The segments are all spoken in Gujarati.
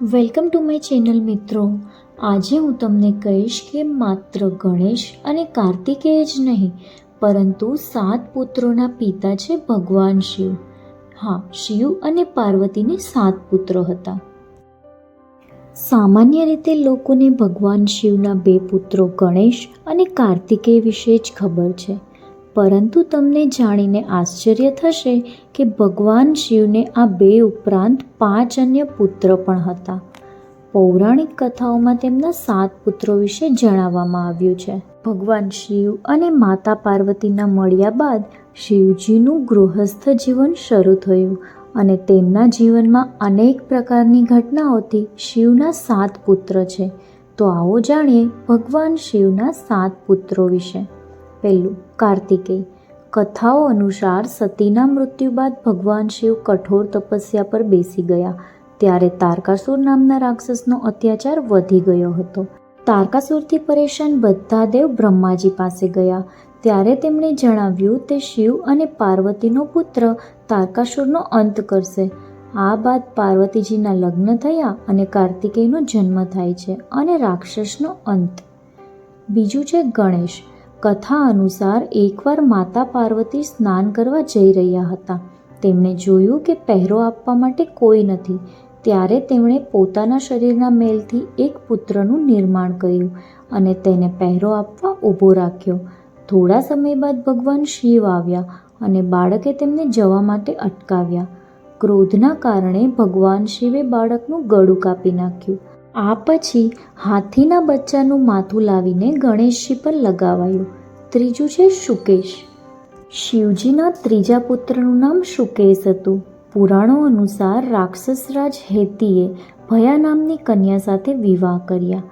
વેલકમ ટુ માય ચેનલ મિત્રો. આજે હું તમને કહીશ કે માત્ર ગણેશ અને કાર્તિકેય જ નહીં પરંતુ 7 પુત્રોના પિતા છે ભગવાન શિવ. હા, શિવ અને પાર્વતીને 7 પુત્રો હતા. સામાન્ય રીતે લોકોને ભગવાન શિવના 2 પુત્રો ગણેશ અને કાર્તિકેય વિશે જ ખબર છે, પરંતુ તમને જાણીને આશ્ચર્ય થશે કે ભગવાન શિવને આ 2 ઉપરાંત 5 અન્ય પુત્ર પણ હતા. પૌરાણિક કથાઓમાં તેમના 7 પુત્રો વિશે જણાવવામાં આવ્યું છે. ભગવાન શિવ અને માતા પાર્વતીના મળ્યા બાદ શિવજીનું ગૃહસ્થ જીવન શરૂ થયું અને તેમના જીવનમાં અનેક પ્રકારની ઘટનાઓથી શિવના 7 પુત્ર છે. તો આવો જાણીએ ભગવાન શિવના 7 પુત્રો વિશે. પહેલું, કાર્તિકેય. કથાઓ અનુસાર સતીના મૃત્યુ બાદ ભગવાન શિવ કઠોર તપસ્યા પર બેસી ગયા ત્યારે તારકાસુર નામના રાક્ષસનો અત્યાચાર વધી ગયો હતો. તારકાસુરથી પરેશાન બધા દેવ બ્રહ્માજી પાસે ગયા ત્યારે તેમણે જણાવ્યું તે શિવ અને પાર્વતીનો પુત્ર તારકાસુરનો અંત કરશે. આ બાદ પાર્વતીજીના લગ્ન થયા અને કાર્તિકેયનો જન્મ થાય છે અને રાક્ષસનો અંત. બીજું છે ગણેશ. કથા અનુસાર એકવાર માતા પાર્વતી સ્નાન કરવા જઈ રહ્યા હતા. તેમણે જોયું કે પહેરો આપવા માટે કોઈ નથી. ત્યારે તેમણે પોતાના શરીરના મેલથી એક પુત્રનું નિર્માણ કર્યું અને તેને પહેરો આપવા ઊભો રાખ્યો. થોડા સમય બાદ ભગવાન શિવ આવ્યા અને બાળકે તેમને જવા માટે અટકાવ્યા. ક્રોધના કારણે ભગવાન શિવે બાળકનું ગળું કાપી નાખ્યું. આ પછી હાથીના બચ્ચાનું માથું લાવીને ગણેશજી પર લગાવાયું. ત્રીજું છે શુકેશ. શિવજીના ત્રીજા પુત્રનું નામ શુકેશ હતું. પુરાણો અનુસાર રાક્ષસરાજ હેતીએ ભયા નામની કન્યા સાથે વિવાહ કર્યા.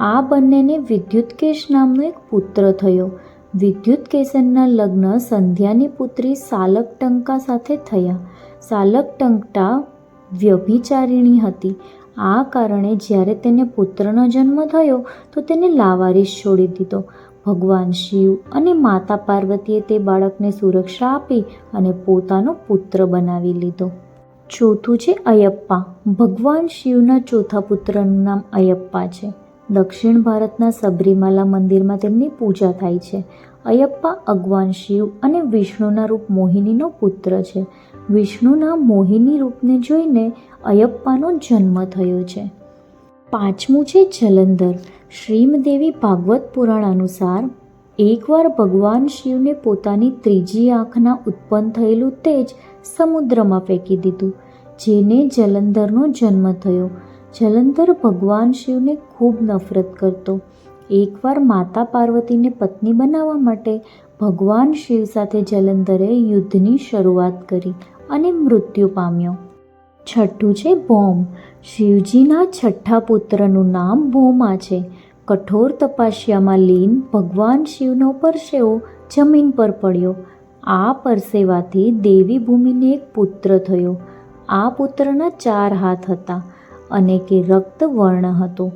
આ બંનેને વિદ્યુતકેશ નામનો એક પુત્ર થયો. વિદ્યુતકેશનના લગ્ન સંધ્યાની પુત્રી સાલકટંકા સાથે થયા. સાલકટંકા વ્યભિચારિણી હતી. આ કારણે જ્યારે તેને પુત્રનો જન્મ થયો તો તેને લાવારીસ છોડી દીધો. ભગવાન શિવ અને માતા પાર્વતીએ તે બાળકને સુરક્ષા આપી અને પોતાનો પુત્ર બનાવી લીધો. ચોથું છે અયપ્પા. ભગવાન શિવના ચોથા પુત્રનું નામ અયપ્પા છે. દક્ષિણ ભારતના સબરીમાલા મંદિરમાં તેમની પૂજા થાય છે. અયપ્પા ભગવાન શિવ અને વિષ્ણુના રૂપ મોહિનીનો પુત્ર છે. વિષ્ણુના મોહિની રૂપને જોઈને અયપ્પાનો જન્મ થયો છે. પાંચમું છે જલંધર. શ્રીમદેવી ભાગવત પુરાણ અનુસાર એકવાર ભગવાન શિવને પોતાની ત્રીજી આંખના ઉત્પન્ન થયેલું તેજ સમુદ્રમાં ફેંકી દીધું, જેને જલંધરનો જન્મ થયો. જલંધર ભગવાન શિવને ખૂબ નફરત કરતો. એકવાર માતા પાર્વતીને પત્ની બનાવવા માટે ભગવાન શિવ સાથે જલંધરે યુદ્ધની શરૂઆત કરી અને મૃત્યુ પામ્યો. છઠ્ઠું છે ભૌમ. શિવજીના છઠ્ઠા પુત્રનું નામ ભૌમા છે. કઠોર તપસ્યામાં લીન ભગવાન શિવનો પરસેવો જમીન પર પડ્યો. આ પરસેવાથી દેવી ભૂમિને એક પુત્ર થયો. આ પુત્રના 4 હાથ હતા અને કે રક્ત વર્ણ હતો.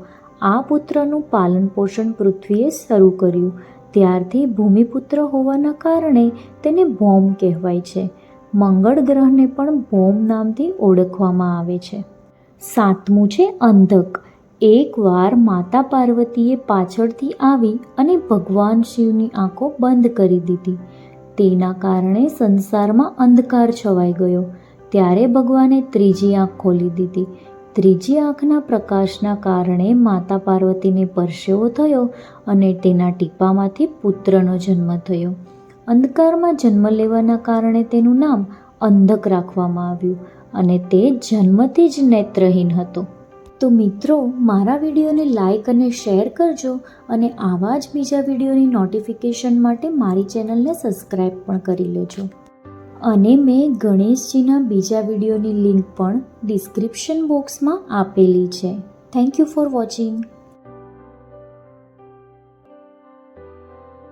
આ પુત્રનું પાલન પોષણ પૃથ્વીએ શરૂ કર્યું. ત્યારથી ભૂમિપુત્ર હોવાના કારણે તેને ભૌમ કહેવાય છે. મંગળ ગ્રહને પણ ભૌમ નામથી ઓળખવામાં આવે છે. સાતમું છે અંધક. એકવાર માતા પાર્વતીએ પાછળથી આવી અને ભગવાન શિવની આંખો બંધ કરી દીધી. તેના કારણે સંસારમાં અંધકાર છવાઈ ગયો. ત્યારે ભગવાને ત્રીજી આંખ ખોલી દીધી. ત્રીજી આંખના પ્રકાશના કારણે માતા પાર્વતીને પરસેવો થયો અને તેના ટીપામાંથી પુત્રનો જન્મ થયો. અંધકારમાં જન્મ લેવાના કારણે તેનું નામ અંધક રાખવામાં આવ્યું અને તે જન્મથી જ નેત્રહીન હતો. તો મિત્રો, મારા વિડીયોને લાઈક અને શેર કરજો અને આવા જ બીજા વિડીયોની નોટિફિકેશન માટે મારી ચેનલને સબસ્ક્રાઈબ પણ કરી લેજો. અને મેં ગણેશજીના બીજા વિડીયોની લિંક પણ ડિસ્ક્રિપ્શન બોક્સમાં આપેલી છે. Thank you for watching.